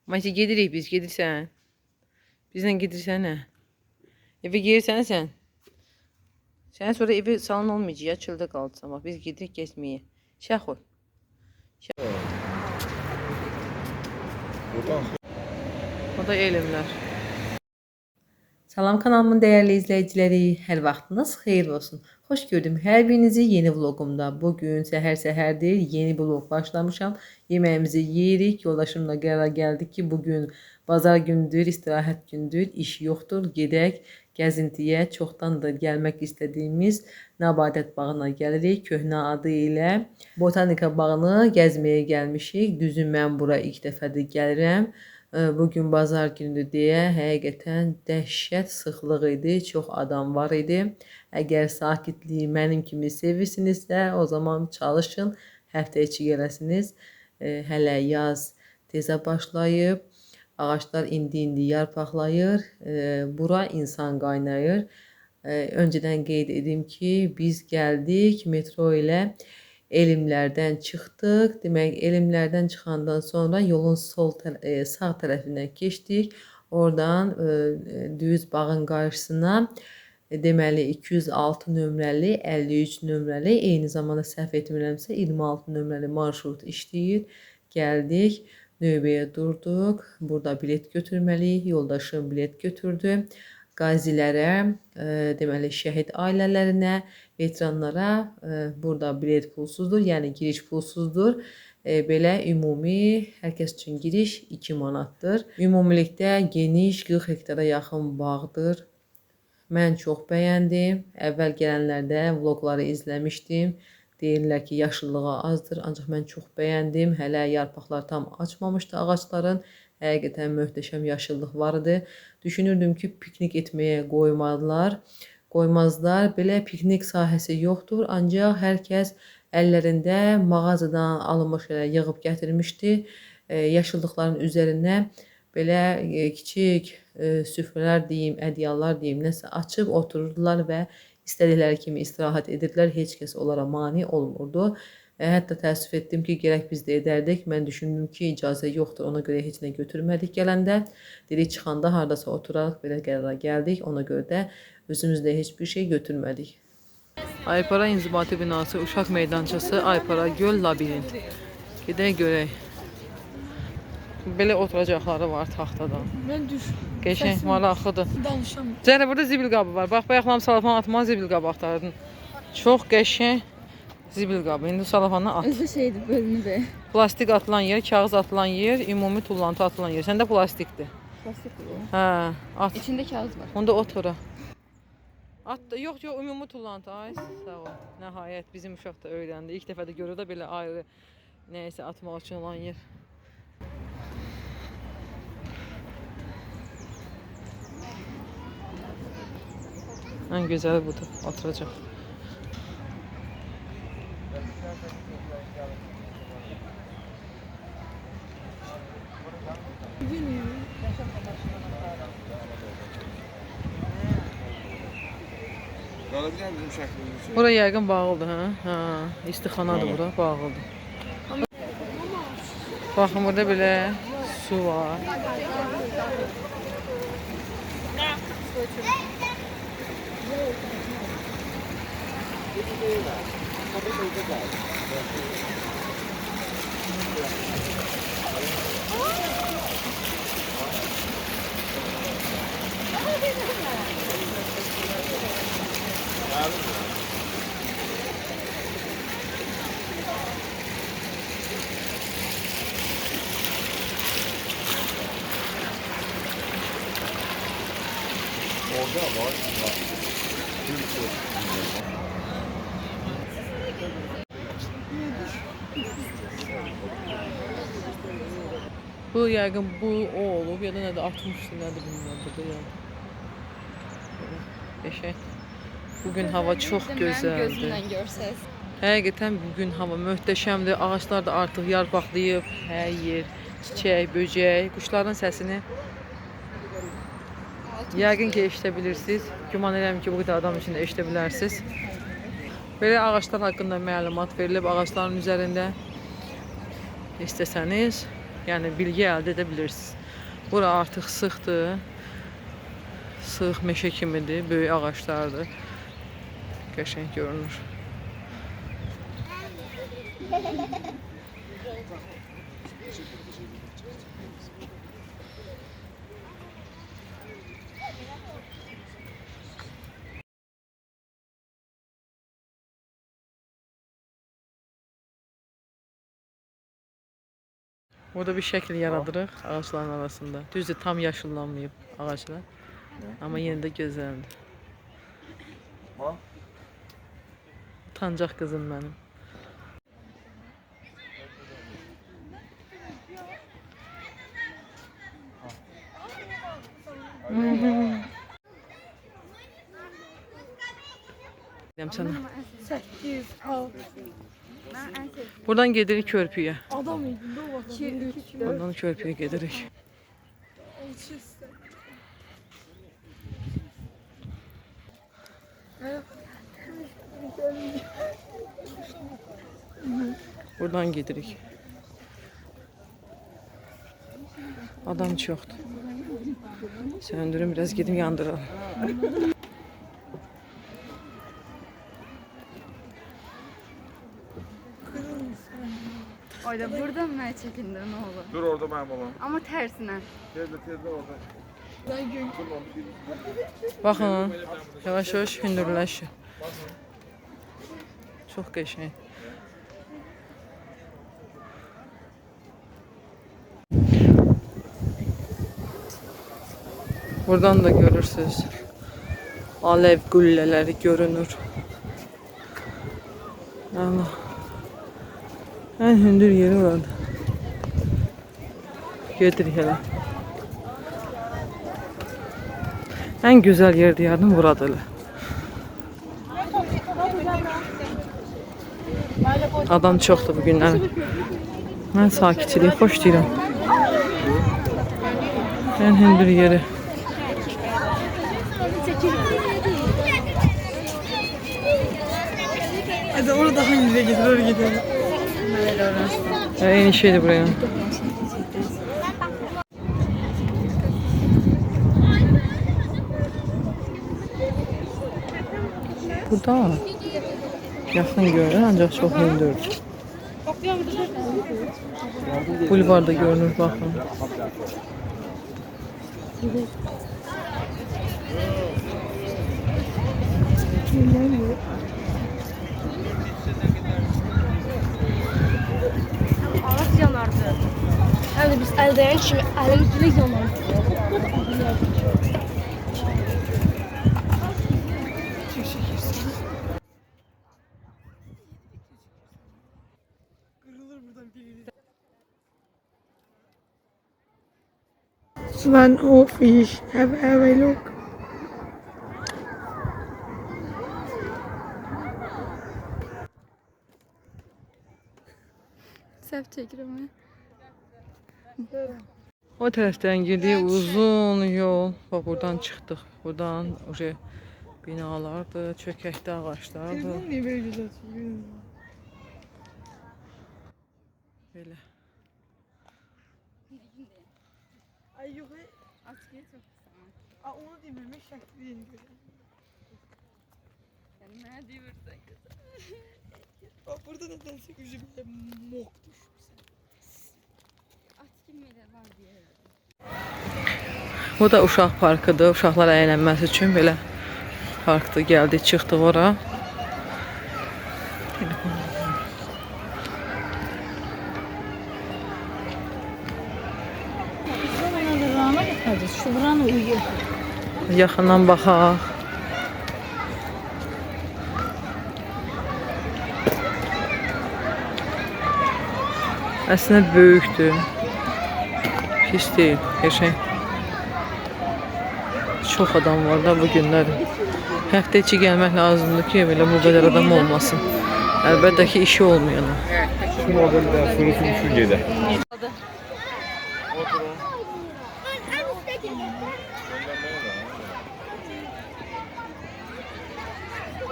Masi gedirik biz, gedirsən. Bizlə gedirsən nə? Evə gelirsən sən. Sən sonra evi salın olmayacaq ya, çöldə qalacaqsan. Bax biz gedirik gezməyə. Şəxol. O da elmlər. Salam kanalımın değerli izleyicileri, her vaxtınız xeyir olsun. Xoş gördüm hər birinizi yeni vlogumda. Bugün səhər-səhərdir, yeni vlog başlamışam. Yemeğimizi yeyirik, yoldaşımla qərara gəldik ki, bugün bazar gündür, istirahət gündür, iş yoxdur, gedək gəzintiyə. Çoxdandır gəlmək istədiyimiz Nəbadət bağına gəlirik. Köhnə adı ilə Botanika bağını gəzməyə gəlmişik. Düzü mən bura ilk dəfədir gəlirəm. Bugün bazar gündür deyə həqiqətən dəhşət sıxlıq idi, çox adam var idi. Əgər sakitliyi mənim kimi sevirsinizsə, o zaman çalışın, həftə içi gələsiniz. Hələ yaz tezə başlayıb, ağaçlar indi yarpaqlayır, bura insan qaynayır. Öncədən qeyd edim ki, biz gəldik metro ilə. Elmlərdən çıxdıq. Demək, elmlərdən çıxandan sonra yolun sağ tərəfindən keçdik. Oradan düz bağın qarşısına deməli 206 nömrəli, 53 nömrəli, eyni zamanda səhv etmirəmsə 26 nömrəli marşrut işləyir. Gəldik, növbəyə durduq. Burada bilet götürməliyik. Yoldaşım bilet götürdü. Qazilərə, deməli şəhid ailələrinə, veteranlara burada bilet pulsuzdur, yəni giriş pulsuzdur. Belə ümumi hər kəs üçün giriş 2 manatdır. Ümumilikdə geniş 40 hektara yaxın bağdır. Mən çox bəyəndim. Əvvəl gələnlərdə vloqları izləmişdim. Deyirlər ki, yaşıllığı azdır, ancaq mən çox bəyəndim. Hələ yarpaqlar tam açmamışdı ağacların. Həqiqətən möhtəşəm yaşıllıq var idi. Düşünürdüm ki, piknik etməyə qoymazlar. Belə piknik sahəsi yoxdur, ancaq hər kəs əllərində mağazadan alınmış yığıb gətirmişdi. Yaşıllıqların üzərinə belə kiçik süfrələr deyim, ədyallar deyim, nəsə açıb otururdular və istədikləri kimi istirahət edirdilər. Heç kəs onlara mane olmurdu. Hətta təəssüf etdim ki, gərək biz də edərdik. Mən düşündüm ki, icazə yoxdur, ona görə heç nə götürmədik gələndə. Dedik, çıxanda haradasa oturaq, belə qərara gəldik. Ona görə də özümüzdə heç bir şey götürmədik. Aypara İnzibati binası, uşaq meydançası, Aypara göl labirint. Gedək görək. Belə oturacaqları var taxtadan. Mən düş. Qəşəng maraqlıdır. Danışamam. Cənə burada zibil qabı var. Bax, bayaqlam salafan atma zibil qabı axtardın. Çox qəşəng. Zibil qabı. İndi salafandan at. Özü şeydir, bölünür. Plastik atılan yer, kağız atılan yer, ümumi tullantı atılan yer. Səndə plastikdir. Plastik bu. Hə, at. İçində kağız var. Onda ot ora. At da yox, ümumi tullantı. Ay, sağ ol. Nəhayət bizim uşaq da öyrəndi. İlk dəfə də görür də belə ayrı nəysə atmaq üçün olan yer. Ən gözəli budur, oturacaq. Bura yəqin bağlıdır, hə? Hə, istixanadır bura, bağlıdır. Baxın, burada belə su var. Orada var. Bu yəqin bu o olub ya da nədir, atmışdı, nədir bilmirəm burada ya. Qəşəng. Bugün hava çox gözəldir. Gözündən görsəz. Həqiqətən bugün hava möhtəşəmdir. Ağaclar da artıq yarpaqlayıb, hər yer çiçək, böcək, quşların səsini yəqin ki eşidə bilirsiniz. Güman edirəm ki, bu qədər adam üçün də eşidə bilərsiniz. Belə ağaclar haqqında məlumat verilib ağacların üzərində. İstəsəniz Yəni bilgi əldə edə bilirsiniz. Bura artıq sıxdır. Sıx meşə kimidir, böyük ağaclardır. Qəşəng görünür. Burada bir şəkil yaradırıq ağacların arasında. Düzdür, tam yaşıllanmayıb ağaclar. Amma yenə də gözəldir. Utancaq qızım mənim. Deyəm sənə. 8 al. Buradan gedirik körpüyə. Adam idin o vaxt. 2 Buradan körpüyə gedirik. Buradan gedirik. Adam çoxdur. Söndürüm biraz gedim yandıralım. Ayda buradan mən çəkindir nə olur. Dur orada mənim olan. Amma tərsinə. Tezlə orada. Baxın, yavaş-yavaş hündürləşir. Çox qəşəng. Buradan da görürsünüz. Alev güllələri görünür. Allah. En hündür yeri orada. Gedirik elə. En güzel yer deyərdim buradır elə. Adam çoxdur bu günlər. Mən sakitçiliyi xoş deyirəm. En hündür yeri. Hadi orada daha yüze gider, oraya gidelim. En şeydi buraya. Burada yaxın görünür, ancaq çox hündürdür. Bulvarda görünür, baxın. Ağaç yanardı. Hem de biz elden şimdi elimiz bile yanardı. Kırılır buradan biri. One of fish have a look. Səhv çəkirəm. O tərəfdən gidiyor uzun yol. Bax buradan çıxdıq. Buradan oraya binalardır, çökəkdə ağaçlardır. Telefon niye böyle güzel çıkıyor? Belə. Ay yok. Açıq çox qısa. Aa, onu dememek şekli değil. Yəni mənə deyirsən ki. Bak burada nedense yüzümde mok düşmüş. Aç kimi elə var deyə. Bu da uşaq parkıdır. Uşaqlar əylənməsi üçün belə parkda gəldik, çıxdıq ora. Şu buranın uyuyor. Yaxından baxaq. Əslində böyükdür. Pis deyil, qəşəng. Çox adam var da bu günlər. Həftə içi gəlmək lazımdır ki, belə bu qədər adam olmasın. Əlbəttə ki, işi olmayana. Şimdi orada bir daha sürüsün şu gede.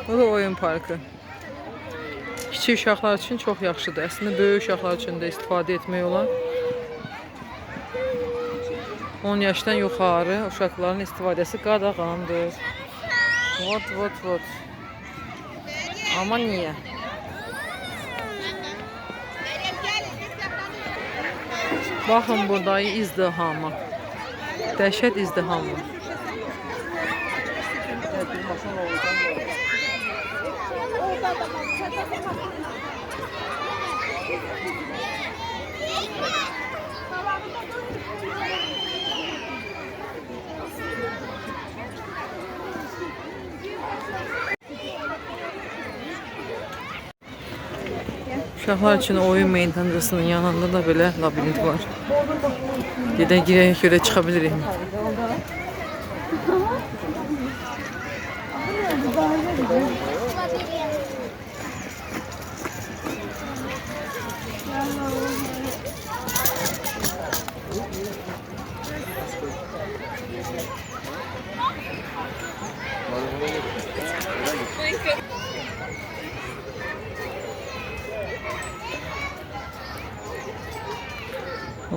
Bu da oyun parkı. Kiçik uşaqlar üçün çox yaxşıdır. Əslində böyük uşaqlar üçün də istifadə etmək olar. 10 yaşdan yuxarı uşaqların istifadəsi qadağandır. Vot. Ama niyə? Baxın burada izdihama. Dəhşət izdiham var. Uşaqlar üçün oyun meydancasının yanında da belə labirint var. Gedən girək görə çıxa bilirik.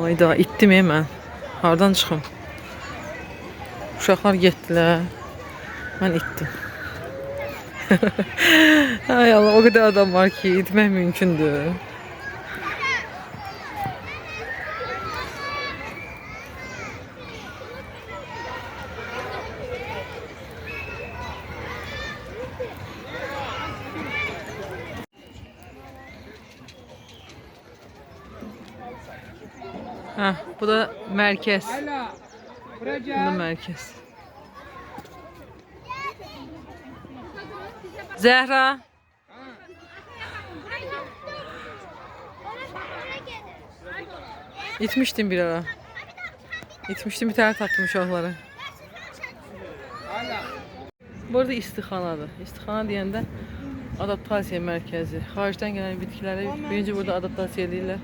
Ayda itdim mən. Hardan çıxım? Uşaqlar getdilər. Mən itdim. Ay Allah, o qədər adam var ki, itmək mümkündür. Bu da mərkəz. Bu da mərkəz. Zəhra. İtmişdim bir ara. İtmişdim, bir tane taktım uşaqlara. Burada istixanadır. İstixana deyəndə adaptasiya mərkəzi. Xaricdən gələn bitkiləri birinci burada adaptasiya edirlər.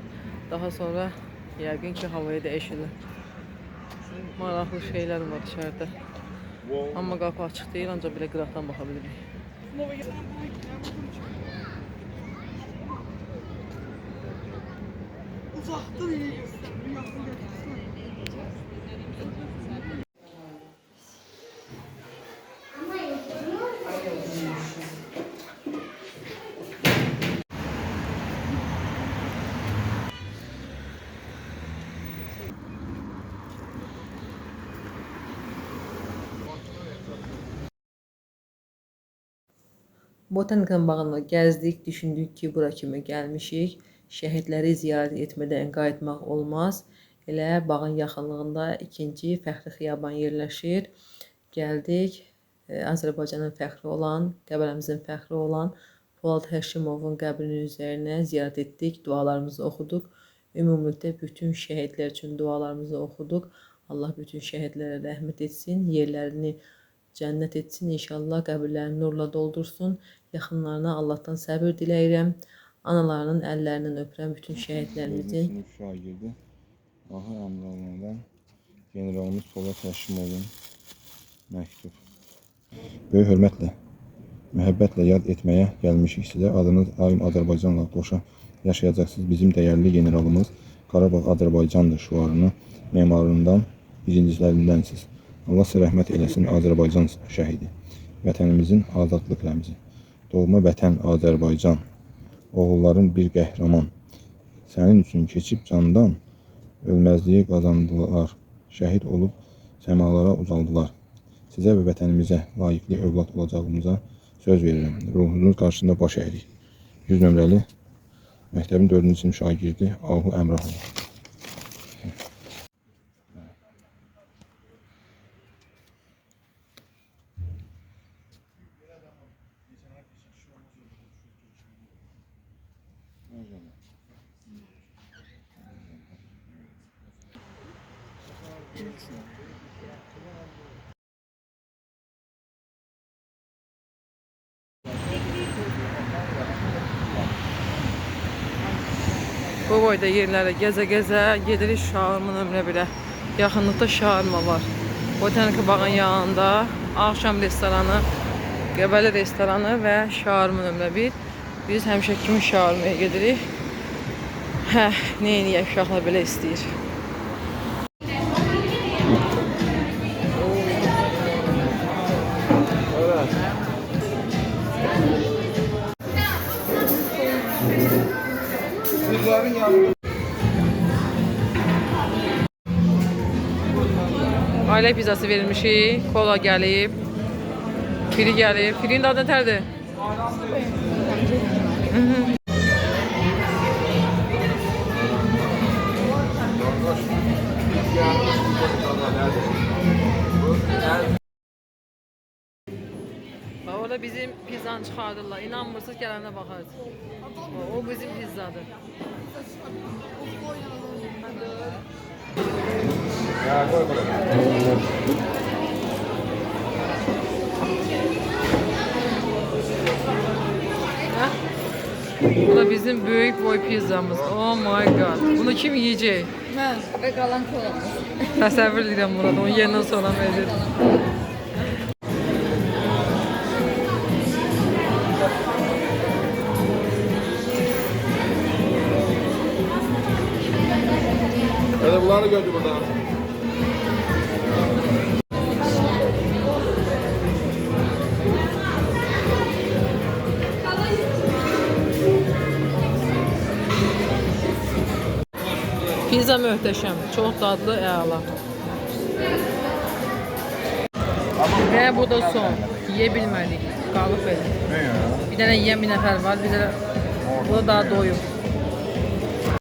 Daha sonra yəqin ki, havaya dəyişirlər. Maraqlı şeylər var dışarıda. Amma qapı açıq deyil, ancaq belə qıraqdan baxa bilirik. Uzaqdan iyi göstərir, yaxın götürsün. Botanika bağını gəzdik, düşündük ki, bura kimi gəlmişik. Şəhidləri ziyarət etmədən qayıtmaq olmaz. Elə bağın yaxınlığında ikinci fəxri xiyaban yerləşir. Gəldik, Azərbaycanın fəxri olan, Qəbələmizin fəxri olan Polad Həşimovun qəbrinin üzərinə ziyarət etdik, dualarımızı oxuduq. Ümumilikdə bütün şəhidlər üçün dualarımızı oxuduq. Allah bütün şəhidlərə rəhmət etsin, yerlərini cənnət etsin, inşallah qəbirlərini nurla doldursun. Yaxınlarına Allahdan səbir diləyirəm. Analarının əllərindən öpürəm bütün şəhidlərimizin. Şagirdi Aha əmralından generalımız Polad Həşimovun məktub. Böyük hörmətlə, məhəbbətlə yad etməyə gəlmişik sizə. Adınız daim Azərbaycanla qoşa yaşayacaqsınız. Bizim dəyərli generalımız Qarabağ Azərbaycandır şüarını memarından birincilərindənsiz. Allah sizə rəhmət eləsin, Azərbaycan şəhidi. Vətənimizin azadlıq rəmzi. Doğma vətən Azərbaycan. Oğulların bir qəhrəman. Sənin üçün keçib candan ölməzliyi qazandılar. Şəhid olub səmalara ucaldılar. Sizə və vətənimizə layiqli övlad olacağımıza söz verirəm. Ruhunuz qarşısında baş əyirik. 100 nömrəli məktəbin 4-cü sinif şagirdi Ahu Əmrahov. Bu boyda yerlərə gəzə-gəzə gedirik Şaurma nömrə 1-ə. Yaxınlıqda Şaurma var. Botanika bağın yanında axşam restoranı, Qəbələ restoranı və Şaurma nömrə 1. Biz həmişə kimi Şaurmaya gedirik. Nə eləyək, uşaqlar belə istəyir. Ailə pizzası vermişik. Kola gəlib. Firi gəlib. Firinin dadı nətərdir? Orada bizim pizzanı çıxardırlar. İnanmırsınız gələndə baxarız. O bizim pizzadır. Ya koy buraya. Bu da bizim büyük boy pizzamız. Oh my god. Bunu kim yiyecek? Ben ve kalan kolamız. Təsəvvür edirəm burada. Onu yerindən sonra verir. Hadi bunları gördü burada. Pizza möhtəşəm. Çox dadlı, əla. Və bu da son. Yeyə bilmədik. Qalıb belə. Ne ya? Bir dənə yeyən bir nəfər var. Bir də bu da daha doyub.